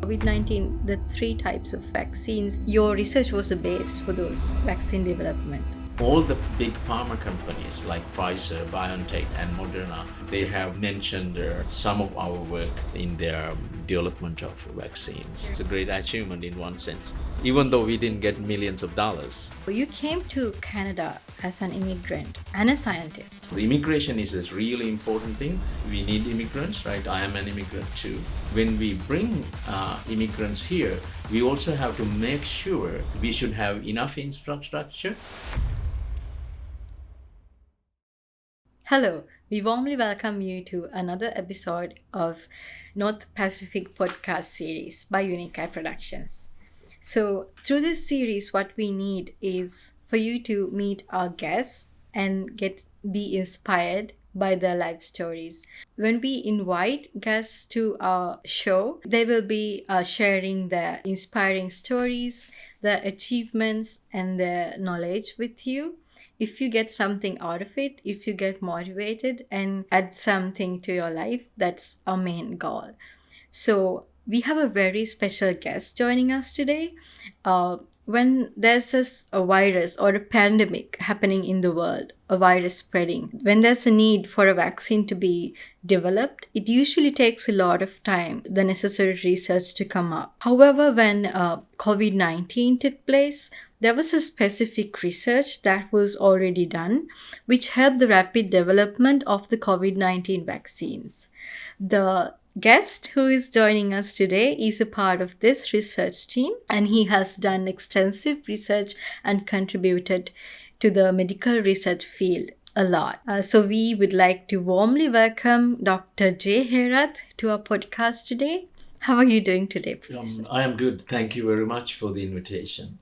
COVID-19, the 3 types of vaccines, your research was the base for those vaccine development. All the big pharma companies like Pfizer, BioNTech, and Moderna, they have mentioned some of our work in their development of vaccines. It's a great achievement in one sense, even though we didn't get millions of dollars. You came to Canada as an immigrant and a scientist. The immigration is a really important thing. We need immigrants, right? I am an immigrant too. When we bring immigrants here, we also have to make sure we should have enough infrastructure. Hello, we warmly welcome you to another episode of North Pacific podcast series by Unique Eye Productions. So through this series, what we need is for you to meet our guests and be inspired by their life stories. When we invite guests to our show, they will be sharing their inspiring stories, their achievements, and their knowledge with you. If you get something out of it, if you get motivated and add something to your life, that's our main goal. So we have a very special guest joining us today. When there's a virus or a pandemic happening in the world, a virus spreading, when there's a need for a vaccine to be developed, it usually takes a lot of time, the necessary research to come up. However, when COVID-19 took place, there was a specific research that was already done, which helped the rapid development of the COVID-19 vaccines. The guest who is joining us today is a part of this research team, and he has done extensive research and contributed to the medical research field a lot. So we would like to warmly welcome Dr. Jay Herath to our podcast today. How are you doing today, Professor? I am good. Thank you very much for the invitation.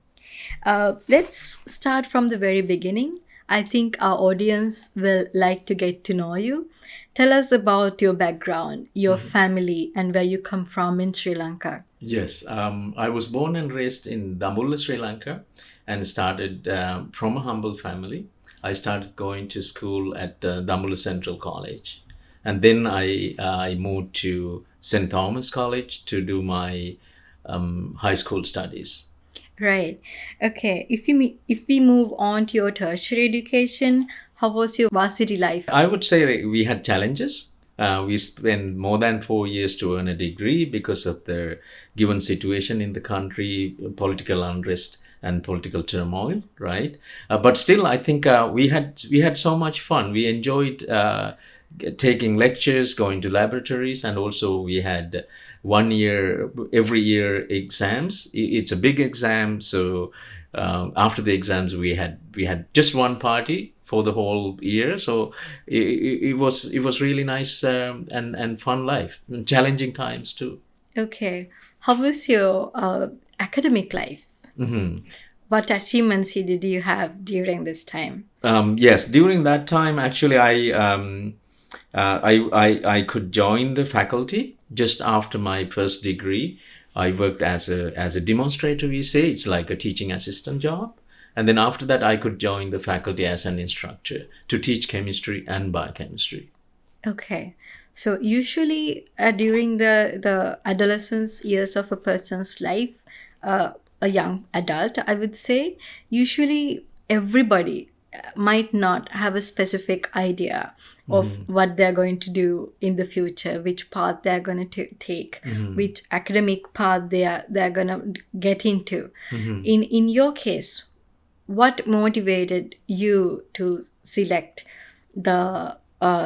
Let's start from the very beginning. I think our audience will like to get to know you. Tell us about your background, your family, and where you come from in Sri Lanka. Yes, I was born and raised in Dambulla, Sri Lanka, and started from a humble family. I started going to school at Dambulla Central College. And then I moved to St. Thomas College to do my high school studies. Right. Okay. If we move on to your tertiary education, how was your varsity life? I would say we had challenges. We spent more than 4 years to earn a degree because of the given situation in the country, political unrest and political turmoil, right? But still, I think we had so much fun. We enjoyed taking lectures, going to laboratories, and also we had every year exams. It's a big exam, so after the exams we had just one party for the whole year. So it was really nice and fun life, challenging times too. Okay, how was your academic life? Mm-hmm. What achievements did you have during this time? Yes, during that time, actually, I could join the faculty just after my first degree. I worked as a demonstrator, we say. It's like a teaching assistant job. And then after that, I could join the faculty as an instructor to teach chemistry and biochemistry. Okay. So usually during the adolescence years of a person's life, a young adult, I would say, usually everybody might not have a specific idea of what they're going to do in the future, which path they're going to take, which academic path they're going to get into. In your case, what motivated you to select the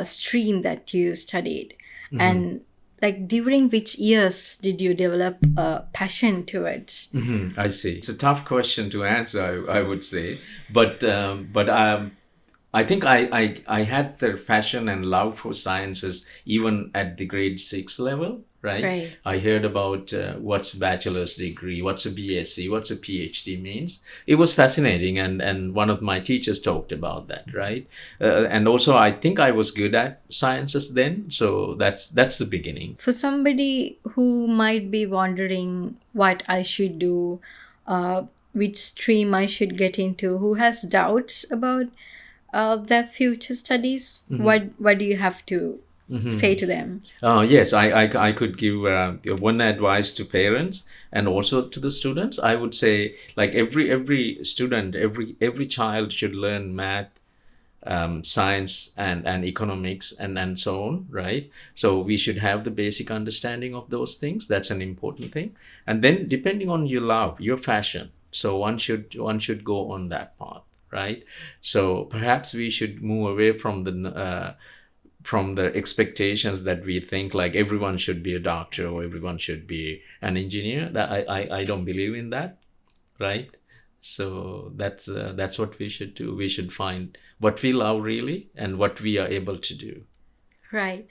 stream that you studied? And like during which years did you develop a passion towards? I see. It's a tough question to answer, I would say, but I think I had the passion and love for sciences even at the grade 6 level, right? I heard about what's bachelor's degree, what's a BSc, what's a PhD means. It was fascinating, and one of my teachers talked about that, right? And also I think I was good at sciences then, so that's the beginning. For somebody who might be wondering what I should do, which stream I should get into, who has doubts about their future studies, what do you have to say to them? Yes, I could give one advice to parents and also to the students. I would say, like every student, every child should learn math, science, and economics, and so on, right? So we should have the basic understanding of those things. That's an important thing. And then, depending on your love, your fashion, so one should go on that path, right? So perhaps we should move away from the expectations that we think like everyone should be a doctor or everyone should be an engineer. That I don't believe in that, right? So that's what we should do. We should find what we love really and what we are able to do. Right.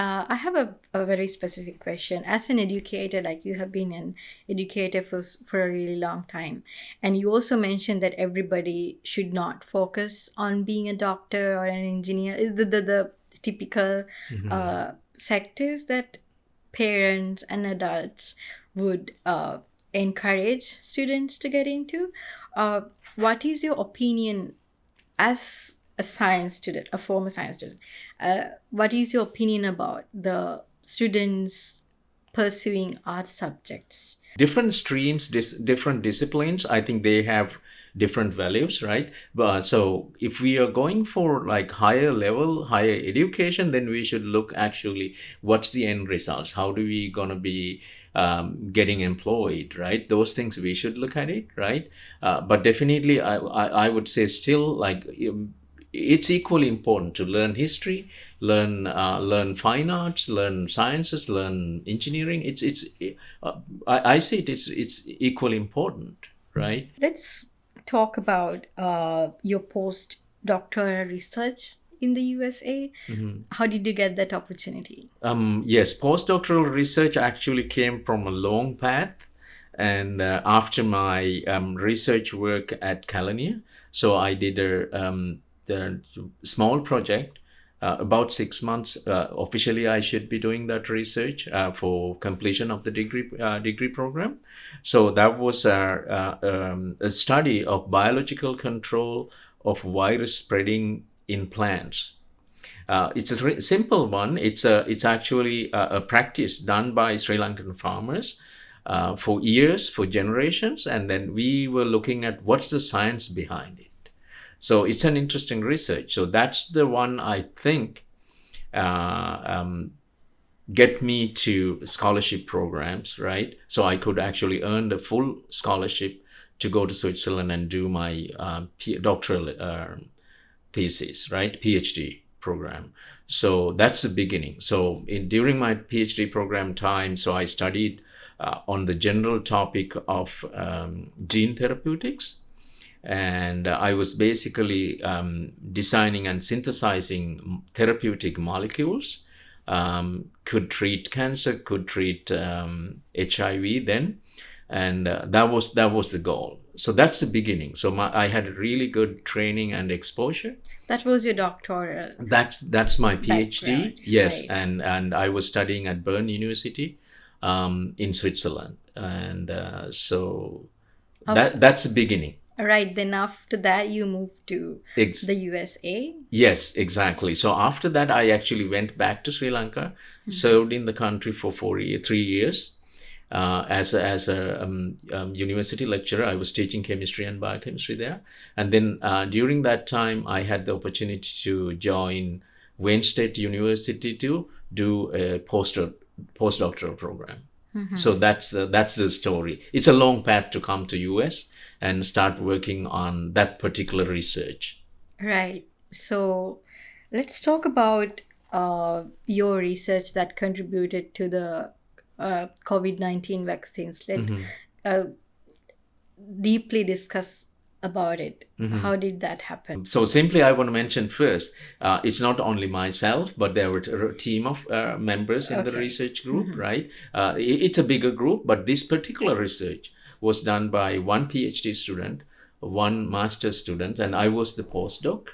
I have a very specific question. As an educator, like you have been an educator for a really long time, and you also mentioned that everybody should not focus on being a doctor or an engineer, the typical sectors that parents and adults would encourage students to get into. What is your opinion as a science student, a former science student? What is your opinion about the students pursuing art subjects? Different streams, different disciplines, I think they have different values, right? But so if we are going for like higher level, higher education, then we should look actually what's the end results. How do we gonna be getting employed, right? Those things we should look at it, right? But definitely, I would say still like. It's equally important to learn history, learn fine arts, learn sciences, learn engineering. I see it. It's equally important, right? Let's talk about your postdoctoral research in the USA. How did you get that opportunity? Yes, postdoctoral research actually came from a long path. And after my research work at California, so I did a small project, about 6 months. Officially, I should be doing that research for completion of the degree program. So that was a study of biological control of virus spreading in plants. It's a simple one. It's actually a practice done by Sri Lankan farmers for years, for generations, and then we were looking at what's the science behind it. So it's an interesting research. So that's the one I think get me to scholarship programs, right? So I could actually earn the full scholarship to go to Switzerland and do my doctoral thesis, right? PhD program. So that's the beginning. So during my PhD program time, so I studied on the general topic of gene therapeutics. And I was basically designing and synthesizing therapeutic molecules, could treat cancer, could treat HIV then, and that was the goal. So that's the beginning. So I had a really good training and exposure. That was your doctoral. That's my PhD. Background. Yes, Right. and I was studying at Bern University in Switzerland, and so that's the beginning. Right. Then after that, you moved to the USA. Yes, exactly. So after that, I actually went back to Sri Lanka, served in the country for 3 years as a university lecturer. I was teaching chemistry and biochemistry there. And then during that time, I had the opportunity to join Wayne State University to do a postdoctoral program. So that's the story. It's a long path to come to US and start working on that particular research. Right. So let's talk about your research that contributed to the COVID-19 vaccines. Let's deeply discuss about it. How did that happen? So simply, I want to mention first, it's not only myself, but there were a team of members in the research group, right? It's a bigger group, but this particular research was done by one PhD student, one master's student, and I was the postdoc.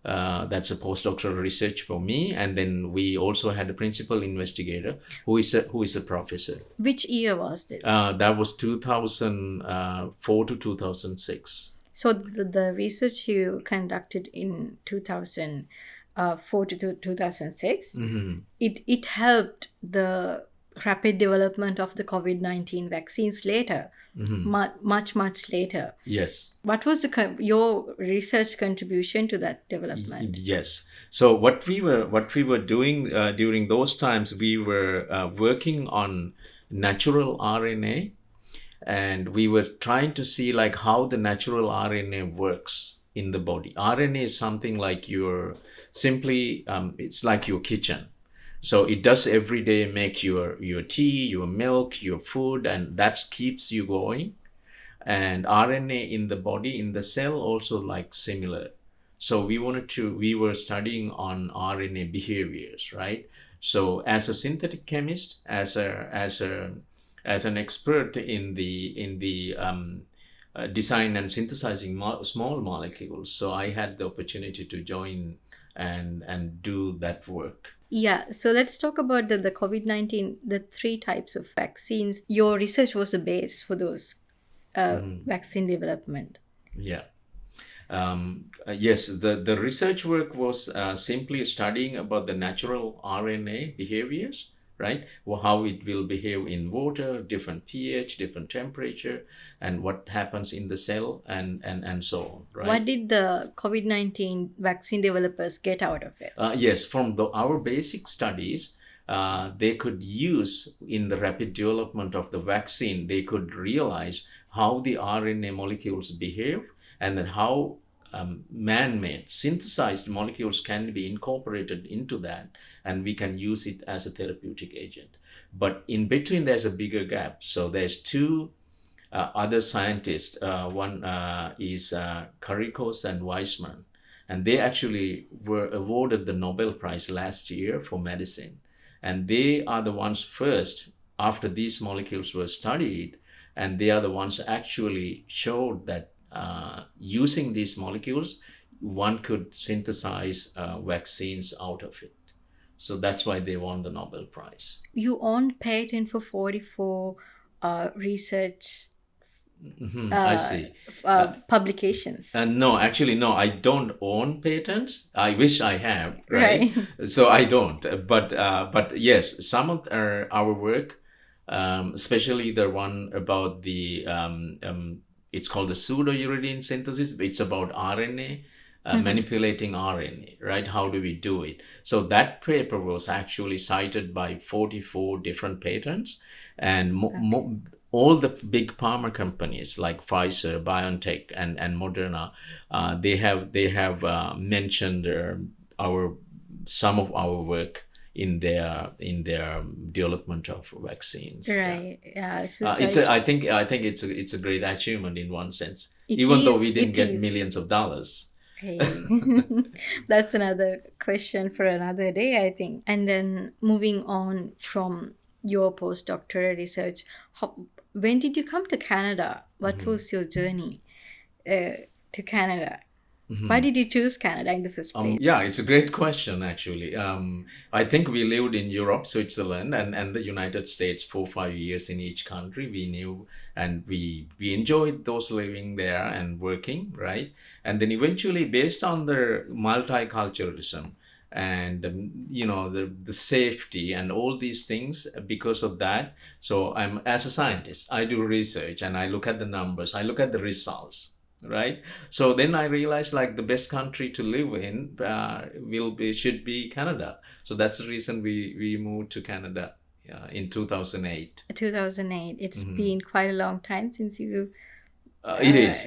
That's a postdoctoral research for me, and then we also had a principal investigator who is a professor. Which year was this? That was 2004 to 2006. So the research you conducted in 2004 2004 to 2006. Mm-hmm. It helped the rapid development of the COVID-19 vaccines later, much later. Yes. What was your research contribution to that development? Yes. So what we were doing during those times, we were working on natural RNA, and we were trying to see like how the natural RNA works in the body. RNA is something like it's like your kitchen. So it does every day make your tea, your milk, your food, and that keeps you going. And RNA in the body, in the cell, also like similar. So we were studying on RNA behaviors, right? So as a synthetic chemist, as an expert in the design and synthesizing small molecules, so I had the opportunity to join and do that work. Yeah, so let's talk about the COVID-19, the 3 types of vaccines. Your research was the base for those vaccine development. Yeah. Yes, the research work was simply studying about the natural RNA behaviors, right? Well, how it will behave in water, different pH, different temperature, and what happens in the cell, and so on, right? What did the COVID-19 vaccine developers get out of it? Yes, from our basic studies, they could use in the rapid development of the vaccine, they could realize how the RNA molecules behave, and then how man-made synthesized molecules can be incorporated into that, and we can use it as a therapeutic agent. But in between, there's a bigger gap. So there's 2 other scientists. One is Karikos and Weissman, and they actually were awarded the Nobel Prize last year for medicine. And they are the ones first, after these molecules were studied, and they are the ones actually showed that using these molecules, one could synthesize vaccines out of it. So that's why they won the Nobel Prize. You owned patent for 44 research I see. publications. No, actually, no, I don't own patents. I wish I have, right? So I don't. But yes, some of our work, especially the one about the it's called the pseudouridine synthesis. It's about RNA, manipulating RNA, right? How do we do it? So that paper was actually cited by 44 different patents, and all the big pharma companies like Pfizer, BioNTech, and Moderna, they have mentioned some of our work in their development of vaccines. Right. Yeah. I think it's a great achievement in one sense, even though we didn't get millions of dollars. Hey. That's another question for another day, I think. And then moving on from your postdoctoral research, when did you come to Canada? What was your journey to Canada? Why did you choose Canada in the first place? Yeah, it's a great question, actually. I think we lived in Europe, Switzerland, and the United States for 5 years in each country. We knew, and we enjoyed those living there and working, right? And then eventually, based on the multiculturalism and the safety and all these things, because of that, so I'm, as a scientist, I do research and I look at the numbers, I look at the results. Right. So then I realized like the best country to live in should be Canada. So that's the reason we moved to Canada in 2008. 2008. It's been quite a long time since you. It is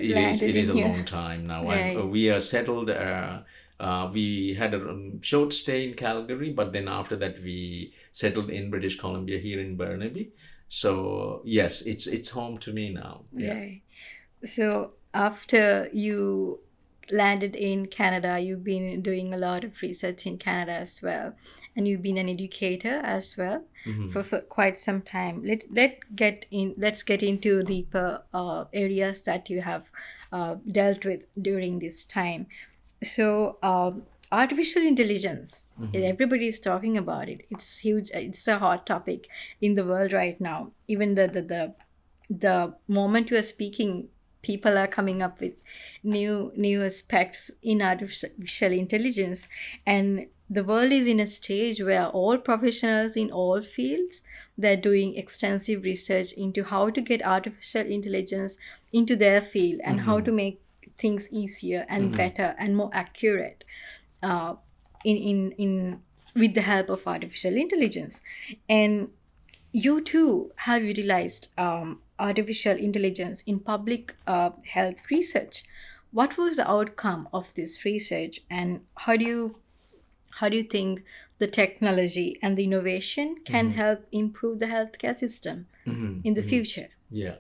a long time now. Right. We are settled. We had a short stay in Calgary, but then after that we settled in British Columbia here in Burnaby. So yes, it's home to me now. Yeah. Right. So after you landed in Canada, you've been doing a lot of research in Canada as well, and you've been an educator as well for quite some time. Let's get into deeper areas that you have dealt with during this time. So artificial intelligence, everybody is talking about it. It's huge. It's a hot topic in the world right now. Even the moment you are speaking, people are coming up with new aspects in artificial intelligence, and the world is in a stage where all professionals in all fields, they're doing extensive research into how to get artificial intelligence into their field and how to make things easier and better and more accurate in with the help of artificial intelligence. And you too have utilized artificial intelligence in public health research. What was the outcome of this research, and how do you think the technology and the innovation can help improve the healthcare system in the future? Yeah.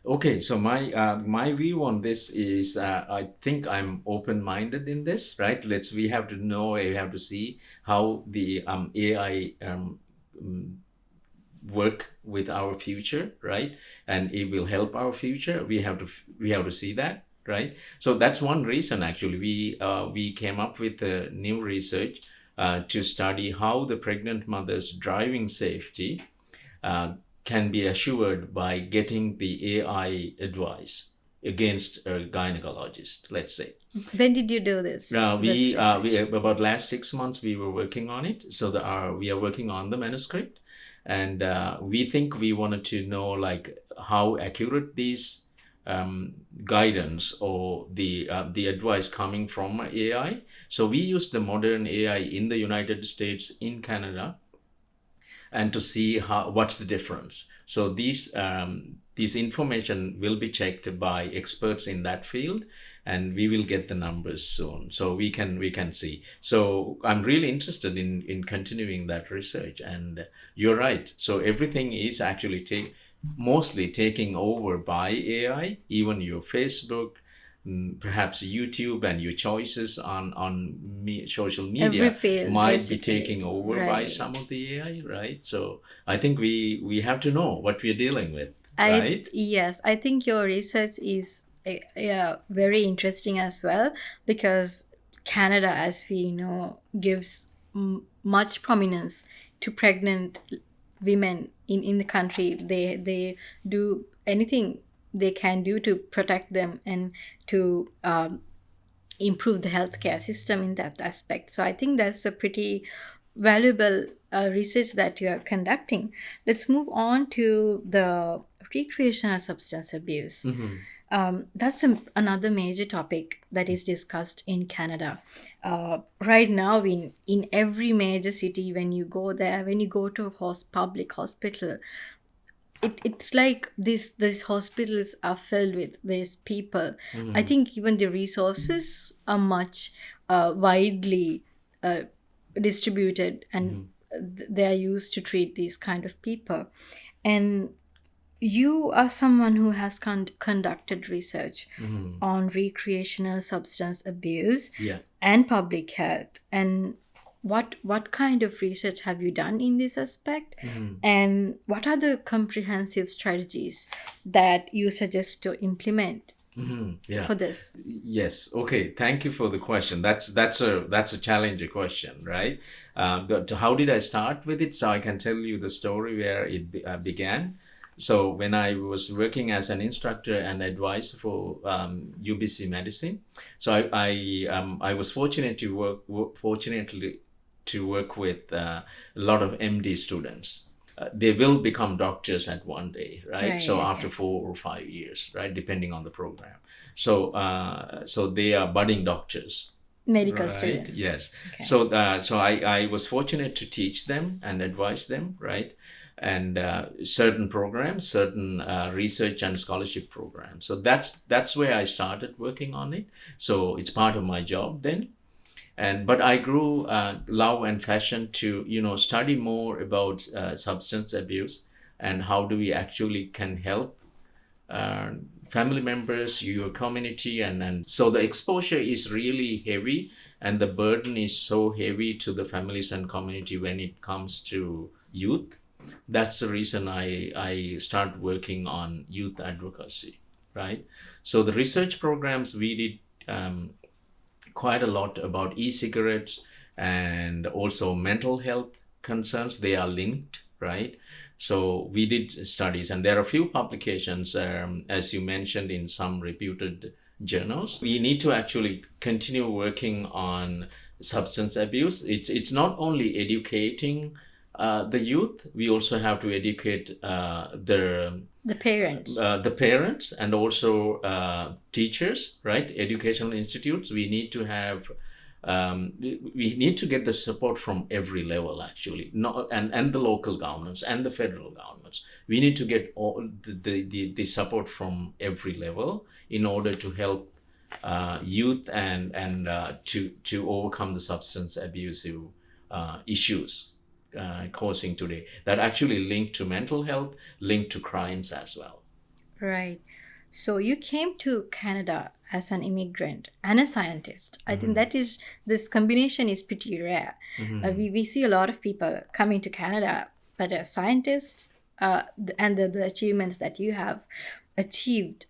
Okay, so my view on this is I think I'm open-minded in this, right? We have to see how the AI work with our future, right? And it will help our future. We have to see that, right? So that's one reason actually we came up with a new research to study how the pregnant mother's driving safety can be assured by getting the AI advice against a gynecologist, let's say. When did you do this? We about last 6 months we were working on it. So we are working on the manuscript, and we think we wanted to know like how accurate these guidance or the advice coming from AI. So we use the modern AI in the United States, in Canada, and to see what's the difference. So these information will be checked by experts in that field, and we will get the numbers soon, so we can see. So I'm really interested in continuing that research, and you're right. So everything is actually mostly taking over by AI. Even your Facebook, perhaps YouTube, and your choices on social media might basically be taken over by some of the AI, right? So I think we have to know what we're dealing with, right? Yes, I think your research is very interesting as well, because Canada, as we know, gives much prominence to pregnant women in the country. They do anything they can do to protect them and to improve the healthcare system in that aspect. So I think that's a pretty valuable research that you are conducting. Let's move on to the recreational substance abuse. That's another major topic that is discussed in Canada. Right now, in every major city, when you go there, when you go to a public hospital, it's like these hospitals are filled with these people. I think even the resources are much widely distributed, and they are used to treat these kind of people. And you are someone who has conducted research on recreational substance abuse and public health. And what kind of research have you done in this aspect? And what are the comprehensive strategies that you suggest to implement for this? Yes. Okay. Thank you for the question. That's a challenging question, right? But how did I start with it? So I can tell you the story where it began. So when I was working as an instructor and advisor for UBC medicine, so I was fortunate to work with a lot of MD students. They will become doctors at one day, right? So after 4 or 5 years, right, depending on the program. So they are budding doctors. Medical Right. students. Yes. Okay. So I was fortunate to teach them and advise them, right? And certain programs, certain research and scholarship programs. So that's where I started working on it. So it's part of my job then. But I grew love and passion to study more about substance abuse and how do we actually can help family members, your community, and so the exposure is really heavy, and the burden is so heavy to the families and community when it comes to youth. That's the reason I started working on youth advocacy, right? So the research programs we did quite a lot about e-cigarettes and also mental health concerns. They are linked, right? So we did studies, and there are a few publications, as you mentioned, in some reputed journals. We need to actually continue working on substance abuse. It's not only educating the youth. We also have to educate The parents. the parents, and also teachers, right? Educational institutes. We need to have we need to get the support from every level, actually, and the local governments and the federal governments. We need to get all the support from every level in order to help youth and to overcome the substance abusive issues causing today, that actually link to mental health, link to crimes as well. Right. So you came to Canada as an immigrant and a scientist. I think this combination is pretty rare. We see a lot of people coming to Canada, but a scientist and the achievements that you have achieved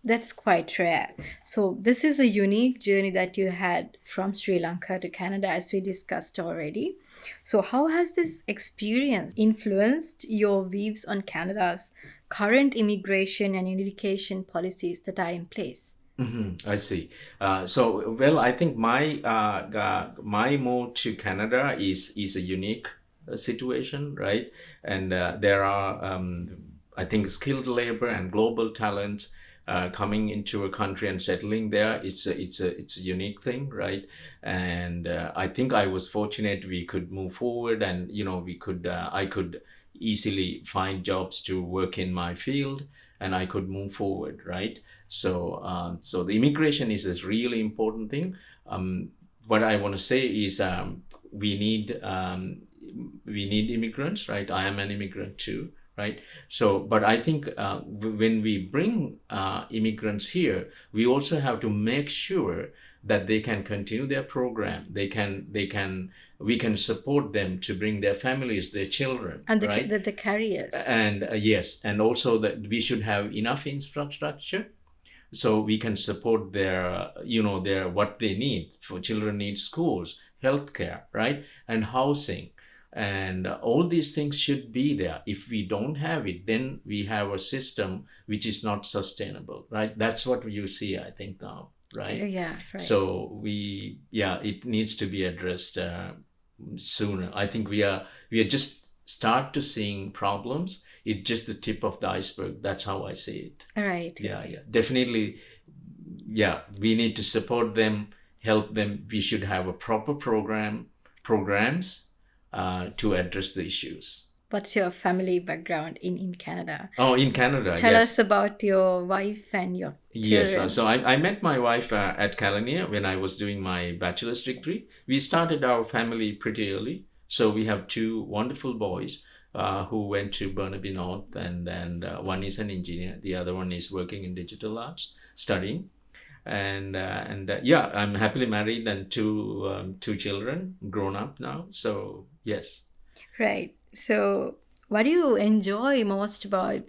that's quite rare. So this is a unique journey that you had from Sri Lanka to Canada, as we discussed already. So how has this experience influenced your views on Canada's current immigration and education policies that are in place? I see. Well, I think my move to Canada is a unique situation, right? And there are, I think, skilled labor and global talent coming into a country and settling there. It's a unique thing, right? And I think I was fortunate we could move forward, and I could easily find jobs to work in my field, and I could move forward, right? So the immigration is a really important thing. What I want to say is we need immigrants, right? I am an immigrant too, right? So, but I think when we bring immigrants here, we also have to make sure that they can continue their program. We can support them to bring their families, their children, and right? the careers. And yes, and also that we should have enough infrastructure so we can support their what they need. For children need schools, healthcare, right? And housing. And all these things should be there. If we don't have it, then we have a system which is not sustainable, right? That's what you see, I think, now, right? Yeah, right. So it needs to be addressed sooner. I think we are just start to seeing problems. It's just the tip of the iceberg. That's how I see it. All right. Yeah, definitely. Yeah, we need to support them, help them. We should have a proper programs to address the issues. What's your family background in Canada? Oh, in Canada, Tell yes. us about your wife and your children. Yes, so I met my wife at Kelaniya when I was doing my bachelor's degree. We started our family pretty early. So we have two wonderful boys who went to Burnaby North, and one is an engineer. The other one is working in digital arts, studying. And I'm happily married, and two children grown up now. So yes. Right. So what do you enjoy most about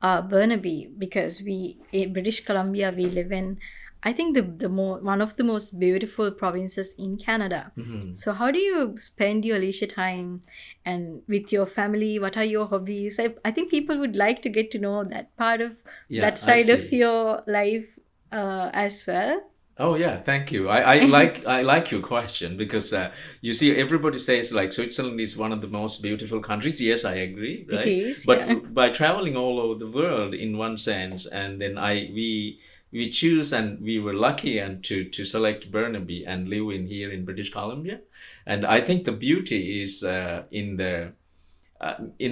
Burnaby? Because in British Columbia, we live in, I think, one of the most beautiful provinces in Canada. So how do you spend your leisure time and with your family? What are your hobbies? I think people would like to get to know that part of that side of your life as well. Oh yeah, thank you. I like your question, because you see, everybody says like Switzerland is one of the most beautiful countries. Yes, I agree, right? It is, but by traveling all over the world in one sense, and then we choose, and we were lucky and to select Burnaby and live here in British Columbia. And I think the beauty is in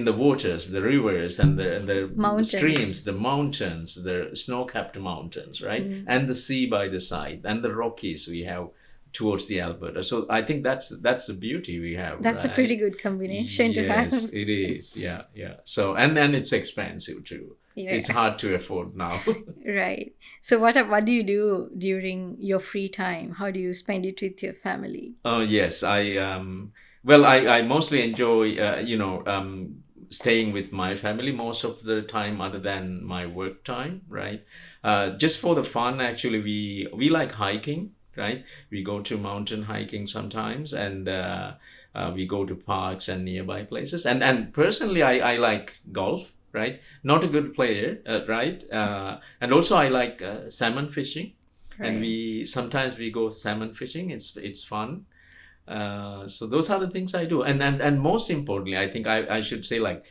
the waters, the rivers, and the mountains. Streams, the mountains, the snow-capped mountains, right? And the sea by the side, and the Rockies we have towards the Alberta. So I think that's the beauty we have. That's right? a pretty good combination to have. Yes, it is. Yeah. So and it's expensive too. Yeah. It's hard to afford now. Right. So what do you do during your free time? How do you spend it with your family? Oh yes, I mostly enjoy, staying with my family most of the time, other than my work time, right? Just for the fun, actually, we like hiking, right? We go to mountain hiking sometimes, and we go to parks and nearby places. And personally, I like golf, right? Not a good player, right? And also I like salmon fishing, and Right. sometimes we go salmon fishing. It's fun. So those are the things I do, and most importantly, I think I should say, like,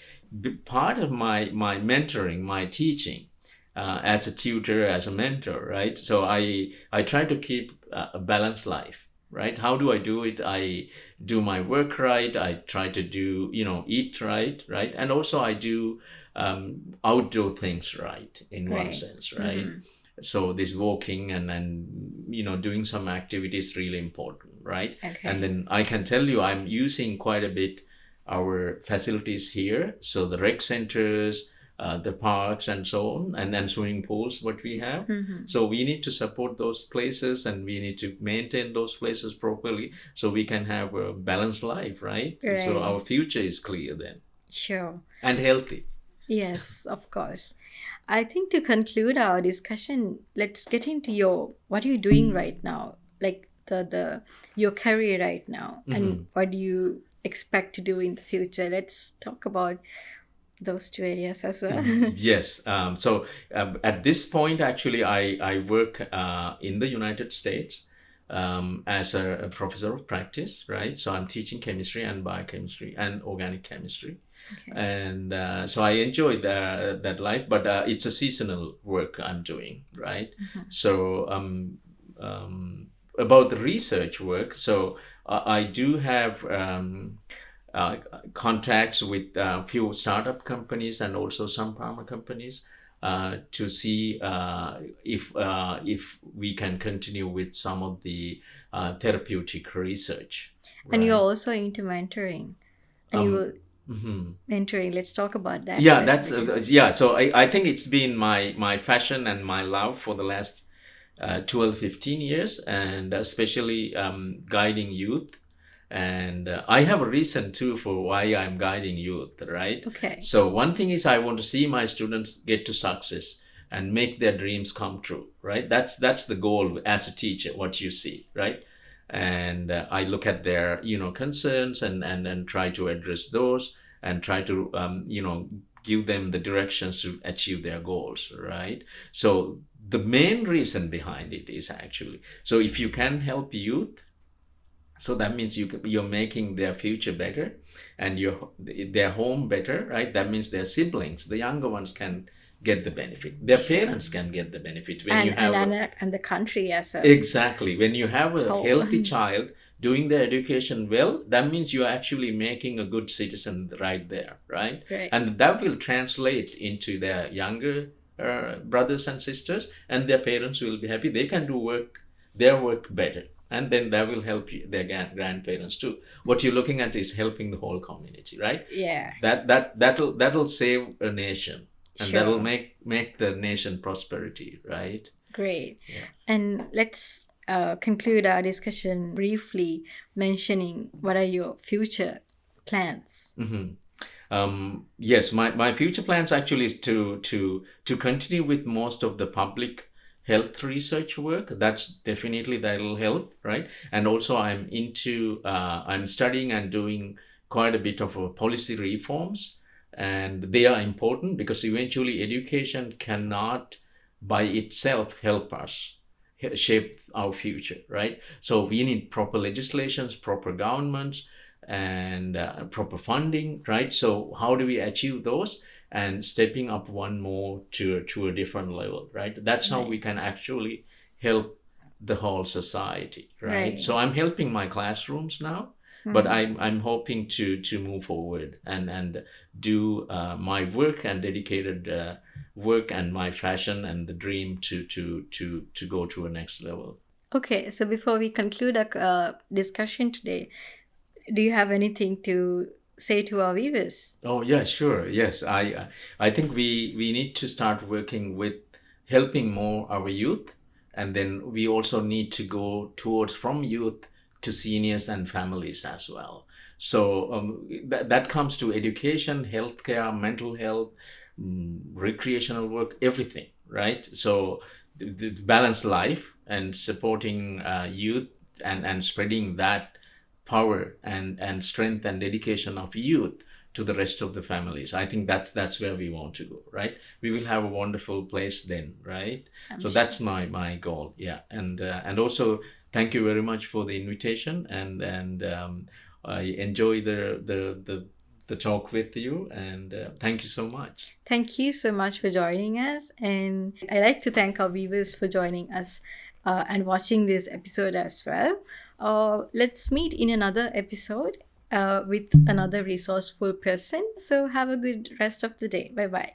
part of my mentoring, my teaching, as a tutor, as a mentor, right? So I try to keep a balanced life, right? How do I do it? I do my work right. I try to do, eat right, right, and also I do outdoor things right, in one Right. sense, right? So this walking and doing some activities really important, right? And Okay. then I can tell you, I'm using quite a bit our facilities here, so the rec centers, the parks and so on, and swimming pools what we have. So we need to support those places, and we need to maintain those places properly, so we can have a balanced life, right? So Right. our future is clear then, Sure. and healthy. Yes, of course. I think to conclude our discussion, let's get into your what are you doing right now? Like the your career right now, and what do you expect to do in the future? Let's talk about those two areas as well. Yes. So at this point, actually, I work in the United States as a professor of practice, right? So I'm teaching chemistry and biochemistry and organic chemistry. Okay. And so I enjoy that life, but it's a seasonal work I'm doing, right? So about the research work, so I do have uh, contacts with a few startup companies and also some pharma companies to see if we can continue with some of the therapeutic research. And you're Right. also into mentoring, and you will mentoring. Let's talk about that a Yeah, little that's bit. yeah. So I think it's been my passion and my love for the last 12, 15 years, and especially guiding youth. And I have a reason too for why I'm guiding youth, right? Okay. So one thing is I want to see my students get to success and make their dreams come true, right? That's the goal as a teacher, what you see, right? And I look at their concerns and try to address those, and try to give them the directions to achieve their goals, right? So the main reason behind it is actually, so if you can help youth, so that means you're making their future better, and their home better, right? That means their siblings, the younger ones, can get the benefit. Their Sure. parents can get the benefit when you have And the country as a exactly, when you have a whole. healthy child doing their education well, that means you're actually making a good citizen right there, right? Right. And that will translate into their younger brothers and sisters, and their parents will be happy. They can do their work better, and then that will help their grandparents too. What you're looking at is helping the whole community, right? Yeah. That'll save a nation, and that'll Sure. make the nation prosperity, right? Great. Yeah. And let's conclude our discussion briefly mentioning what are your future plans. Yes, my future plans actually is to continue with most of the public health research work. That'll help, right? And also I'm studying and doing quite a bit of policy reforms, and they are important because eventually education cannot by itself help us shape our future, right? So we need proper legislations, proper governments, and proper funding, right? So how do we achieve those? And stepping up one more to a different level, right? That's how we can actually help the whole society, right? So I'm helping my classrooms now, but I'm hoping to move forward and do my work and dedicated work and my passion and the dream to go to a next level. Okay, so before we conclude our discussion today, do you have anything to say to our viewers? Oh yeah, sure. Yes, I think we need to start working with helping more our youth, and then we also need to go towards from youth to seniors and families as well. So that comes to education, healthcare, mental health, recreational work, everything, right? So the balanced life and supporting youth and spreading that power and strength and dedication of youth to the rest of the families. I think that's where we want to go, right? We will have a wonderful place then, right? So that's my goal. Yeah. And also thank you very much for the invitation, and I enjoy the talk with you, and thank you so much. Thank you so much for joining us. And I'd like to thank our viewers for joining us and watching this episode as well. Let's meet in another episode with another resourceful person. So have a good rest of the day. Bye bye.